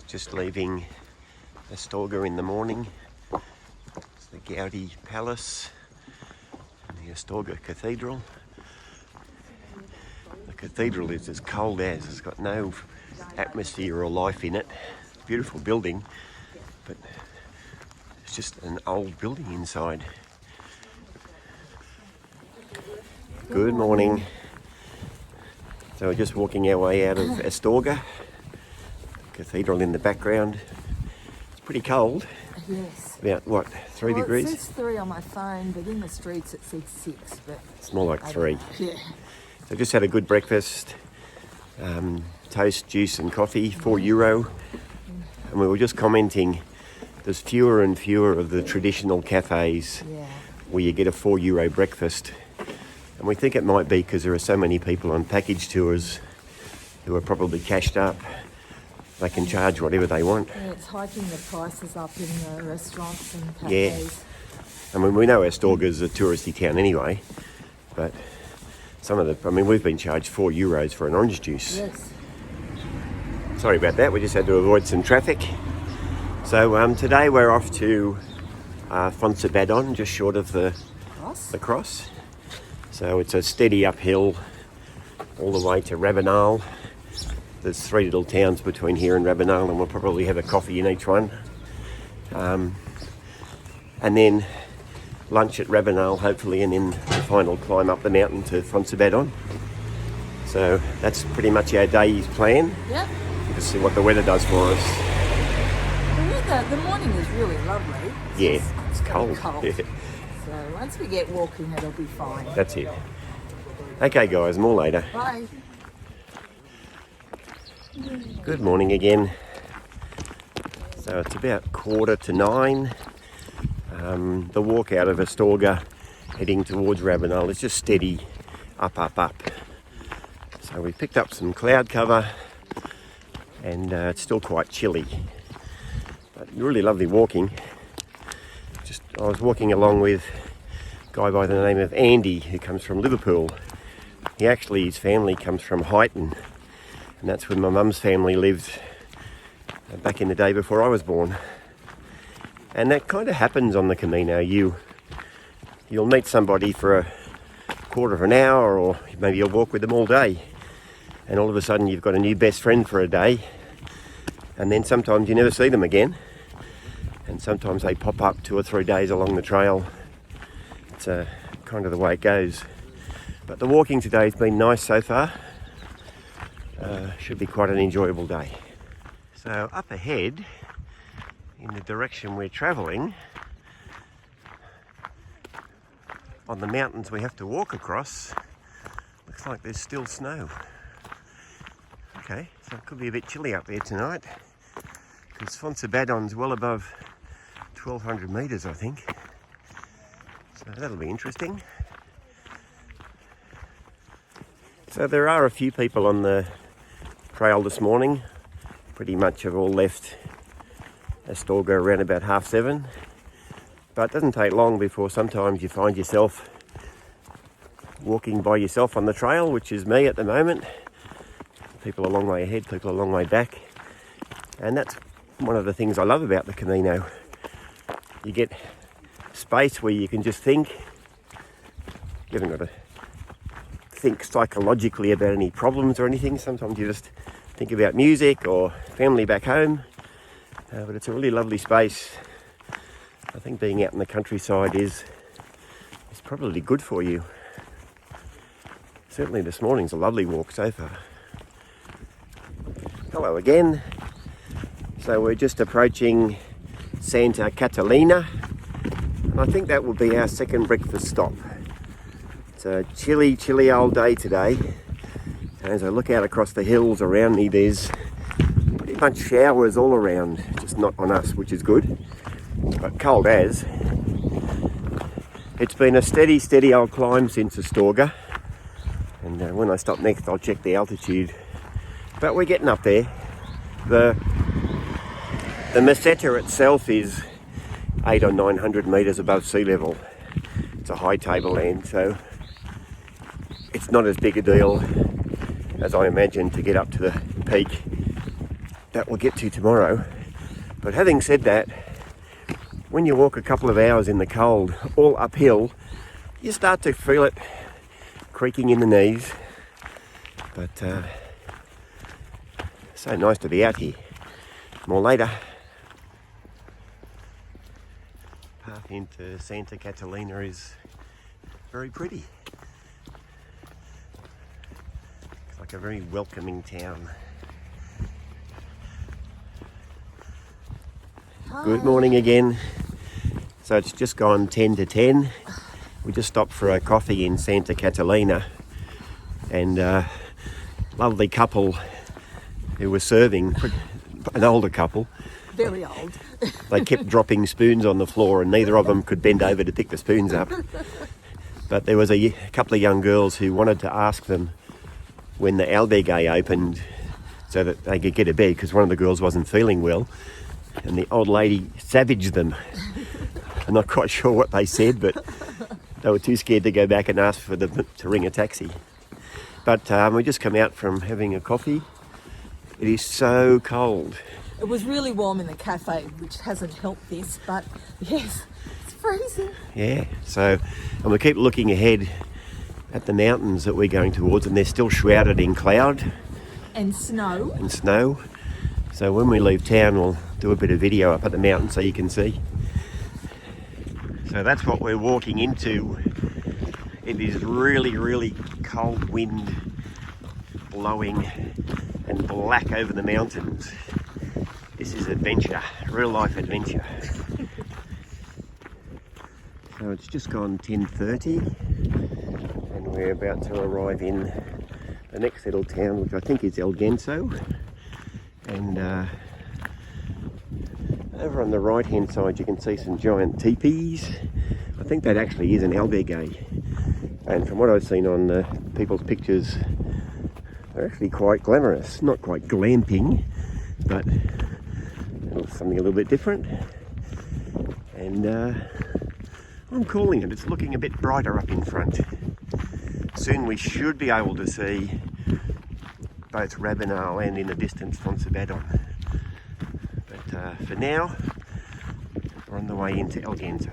Just leaving Astorga in the morning. It's the Gaudi Palace and the Astorga Cathedral. The cathedral is as cold as, it's got no atmosphere or life in it. Beautiful building, but it's just an old building inside. Good morning. So we're just walking our way out of Astorga. Cathedral in the background. It's pretty cold. Yes. About what, 3 degrees? It says 3 on my phone, but in the streets it says 6. But it's more like 3. Yeah. So just had a good breakfast. Toast, juice and coffee, €4. And we were just commenting, there's fewer and fewer of the traditional cafes where you get a €4 breakfast. And we think it might be because there are so many people on package tours who are probably cashed up. They can charge whatever they want. Yeah, it's hiking the prices up in the restaurants and cafes. Yeah. I mean, we know Astorga's a touristy town anyway, but we've been charged €4 for an orange juice. Yes. Sorry about that, we just had to avoid some traffic. So today we're off to Foncebadon, just short of the cross. So it's a steady uphill all the way to Rabanal. There's 3 little towns between here and Rabanal, and we'll probably have a coffee in each one. And then lunch at Rabanal, hopefully, and then the final climb up the mountain to Foncebadon. So that's pretty much our day's plan. Yep. To see what the weather does for us. The morning is really lovely. It's cold. Yeah. So once we get walking, it'll be fine. That's it. Okay, guys, more later. Bye. Good morning again. So it's about 8:45. The walk out of Astorga heading towards Rabanal is just steady, up. So we picked up some cloud cover and it's still quite chilly. But really lovely walking. I was walking along with a guy by the name of Andy who comes from Liverpool. His family comes from Highton. And that's where my mum's family lived back in the day before I was born. And that kind of happens on the Camino. You'll meet somebody for a quarter of an hour, or maybe you'll walk with them all day. And all of a sudden you've got a new best friend for a day. And then sometimes you never see them again. And sometimes they pop up 2 or 3 days along the trail. It's kind of the way it goes. But the walking today has been nice so far. Should be quite an enjoyable day. So up ahead, in the direction we're travelling, on the mountains we have to walk across, looks like there's still snow. Okay, so it could be a bit chilly up there tonight, because Foncebadon's well above 1,200 metres, I think. So that'll be interesting. So there are a few people on the trail this morning. Pretty much have all left Astorga around about 7:30. But it doesn't take long before sometimes you find yourself walking by yourself on the trail, which is me at the moment. People a long way ahead, people a long way back. And that's one of the things I love about the Camino. You get space where you can just think. You haven't got to think psychologically about any problems or anything. Sometimes you just think about music or family back home. But it's a really lovely space. I think being out in the countryside is probably good for you. Certainly this morning's a lovely walk so far. Hello again. So we're just approaching Santa Catalina, and I think that will be our second breakfast stop. It's a chilly old day today. And as I look out across the hills around me, there's pretty much showers all around, just not on us, which is good, but cold as. It's been a steady old climb since Astorga, and when I stop next I'll check the altitude, but we're getting up there. The meseta itself is 800 or 900 metres above sea level. It's a high tableland, so it's not as big a deal as I imagined to get up to the peak. that we'll get to tomorrow. But having said that, when you walk a couple of hours in the cold, all uphill, you start to feel it creaking in the knees. But so nice to be out here. More later. Path into Santa Catalina is very pretty. It's like a very welcoming town. Hi. Good morning again. So it's just gone 10 to 10. We just stopped for a coffee in Santa Catalina, and lovely couple who were serving, an older couple. Very old. They kept dropping spoons on the floor and neither of them could bend over to pick the spoons up. But there was a couple of young girls who wanted to ask them when the albergue opened so that they could get a bed, because one of the girls wasn't feeling well, and the old lady savaged them. I'm not quite sure what they said, but they were too scared to go back and ask for them to ring a taxi. But we just come out from having a coffee. It is so cold. It was really warm in the cafe, which hasn't helped this, but yes, it's freezing. Yeah, so, and we keep looking ahead at the mountains that we're going towards, and they're still shrouded in cloud. And snow. And snow. So when we leave town, we'll do a bit of video up at the mountain so you can see. So that's what we're walking into. It is really, really cold wind blowing and black over the mountains. This is adventure, real life adventure. So it's just gone 10:30 and we're about to arrive in the next little town, which I think is El Ganso. And over on the right hand side you can see some giant teepees. I think that actually is an albergue. And from what I've seen on people's pictures, they're actually quite glamorous. Not quite glamping, but something a little bit different. And I'm calling it. It's looking a bit brighter up in front. Soon we should be able to see both Rabanal and in the distance Foncebadon. But for now, we're on the way into El Ganso.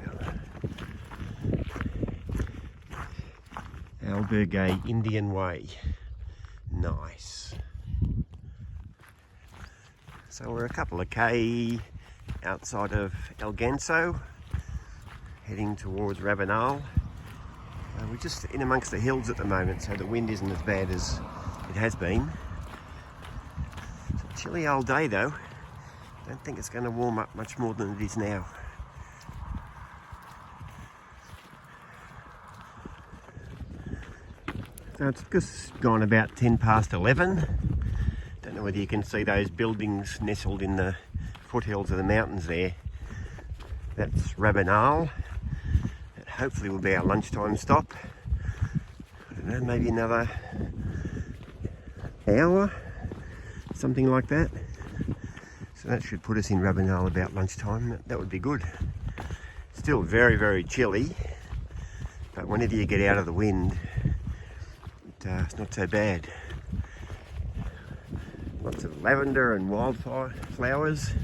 Albergue Indian Way. Nice. So we're a couple of K outside of El Ganso, heading towards Rabanal. We're just in amongst the hills at the moment, so the wind isn't as bad as it has been. It's a chilly old day though. Don't think it's going to warm up much more than it is now. So it's just gone about 10 past 11. Don't know whether you can see those buildings nestled in the foothills of the mountains there. That's Rabanal. That hopefully will be our lunchtime stop. I don't know, maybe another hour, something like that. So that should put us in Rabanal about lunchtime. That would be good. Still very, very chilly, but whenever you get out of the wind, it's not so bad. Lots of lavender and wildfire flowers.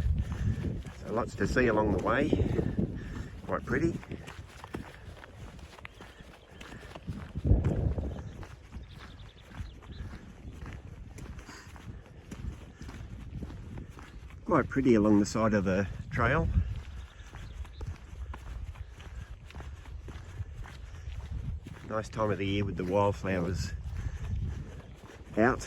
So lots to see along the way. Quite pretty. Quite pretty along the side of the trail. Nice time of the year with the wildflowers out.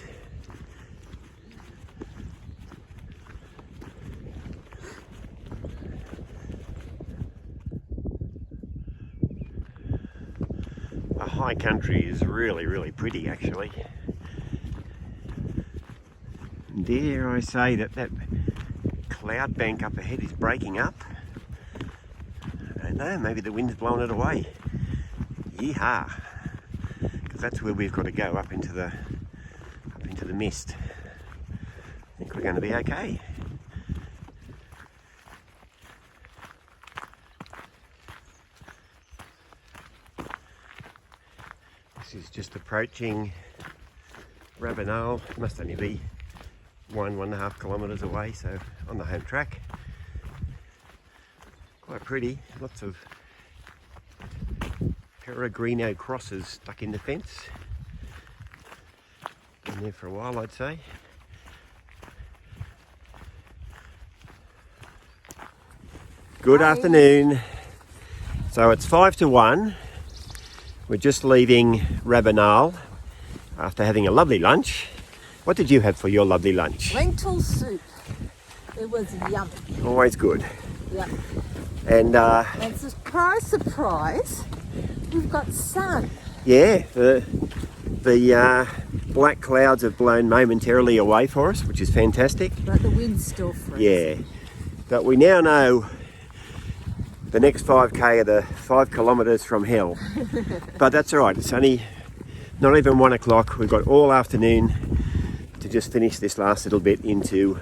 The high country is really, really pretty actually. Dare I say that cloud bank up ahead is breaking up. I don't know, maybe the wind's blowing it away. Yeehaw! Because that's where we've got to go, up into the mist. I think we're going to be okay. This is just approaching Rabanal. It must only be 1.5 kilometres away, so on the home track. Quite pretty, lots of Peregrino crosses stuck in the fence. Been there for a while, I'd say. Good afternoon. So it's 5 to 1. We're just leaving Rabanal after having a lovely lunch. What did you have for your lovely lunch? Lentil soup. It was yummy. Always good. Yep. And surprise, surprise, we've got sun. yeah, the black clouds have blown momentarily away for us, which is fantastic. But the wind's still freezing. Yeah, but we now know the next 5k are the 5 kilometres from hell. But that's all right, it's only not even 1 o'clock. We've got all afternoon to just finish this last little bit into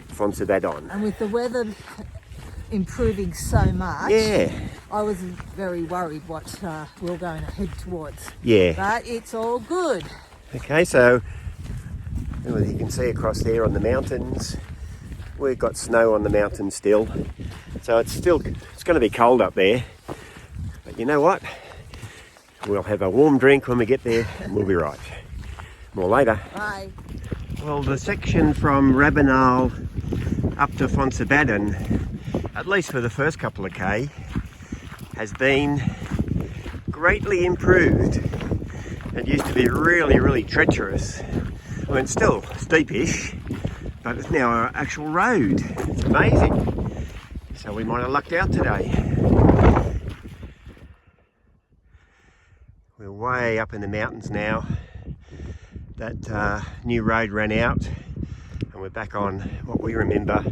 Foncebadon. And with the weather improving so much, Yeah, I was very worried what we're going to head towards. yeah. But it's all good. Okay, so you can see across there on the mountains, we've got snow on the mountains still. So it's going to be cold up there. But you know what? We'll have a warm drink when we get there and we'll be right. More later. Bye. Well, the section from Rabanal up to Foncebadon, at least for the first couple of K, has been greatly improved. It used to be really, really treacherous. I mean, it's still steepish, but it's now an actual road. It's amazing. So we might have lucked out today. We're way up in the mountains now. That new road ran out and we're back on what we remember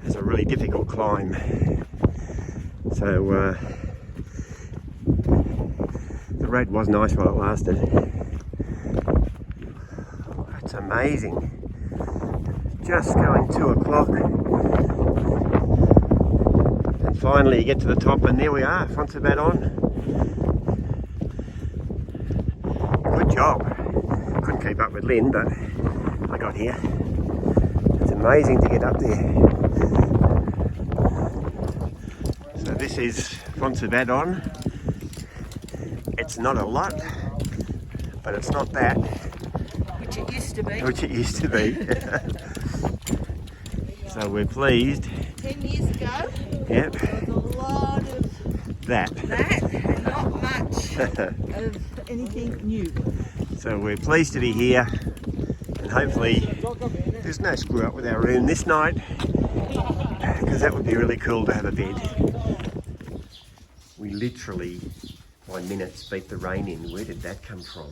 as a really difficult climb. So the road was nice while it lasted. That's amazing. Just going 2 o'clock. And finally you get to the top and there we are, Foncebadon. Good job. Couldn't keep up with Lynn, but I got here. It's amazing to get up there. So this is Foncebadon. It's not a lot, but it's not that. Which it used to be. Which it used to be. So we're pleased. 10 years ago, Yep. there was a lot of That. and not much of anything new. So we're pleased to be here, and hopefully there's no screw up with our room this night, because that would be really cool to have a bed. We literally, by minutes, beat the rain in. Where did that come from?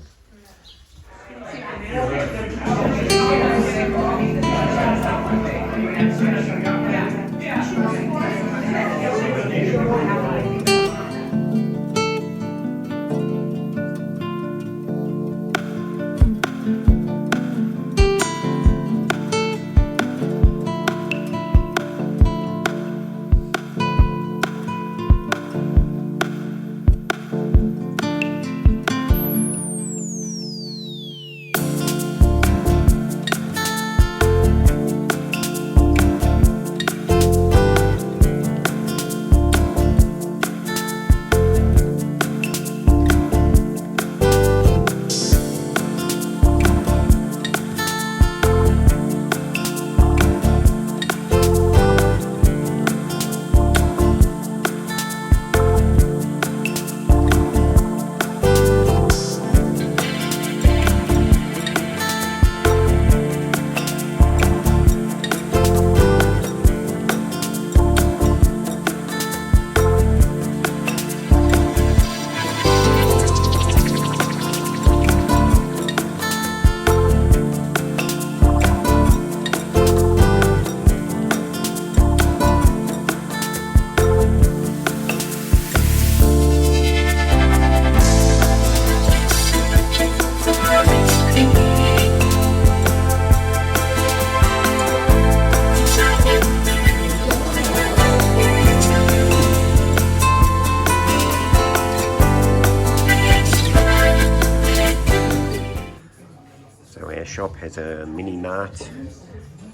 There's a mini mart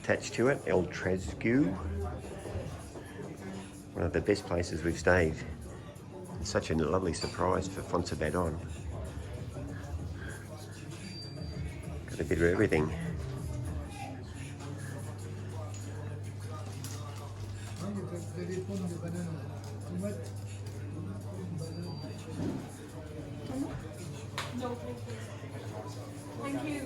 attached to it, El Tresgu. One of the best places we've stayed. It's such a lovely surprise for Foncebadon. Got a bit of everything. Thank you.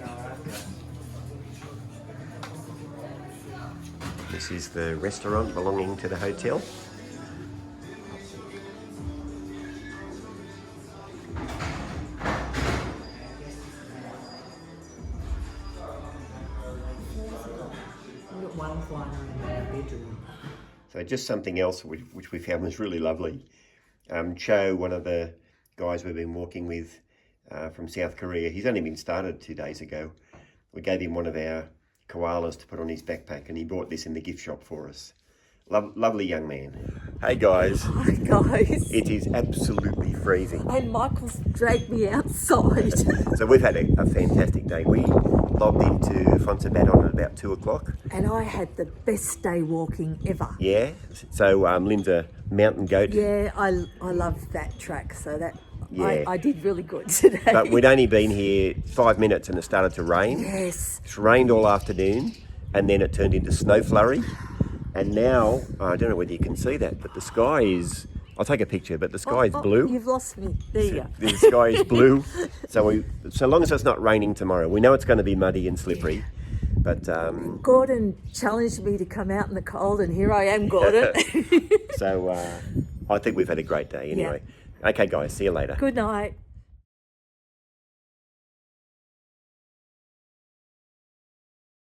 This is the restaurant belonging to the hotel. So just something else which we found was really lovely. Cho, one of the guys we've been walking with from South Korea, he's only been started 2 days ago. We gave him one of our koalas to put on his backpack, and he bought this in the gift shop for us. Lovely young man. Hey guys. Hi guys. It is absolutely freezing. And Michael's dragged me outside. So we've had a fantastic day. We logged into Foncebadon at about 2 o'clock. And I had the best day walking ever. Yeah. So Lynn's a mountain goat. Yeah, I love that track, so that Yeah. I did really good today. But we'd only been here 5 minutes and it started to rain. Yes. It's rained all afternoon and then it turned into snow flurry. And now, I don't know whether you can see that, but the sky is, I'll take a picture, but the sky is blue. You've lost me. There you go. The sky is blue. So long as it's not raining tomorrow, we know it's going to be muddy and slippery. But Gordon challenged me to come out in the cold, and here I am, Gordon. so I think we've had a great day anyway. Okay guys, see you later. Good night.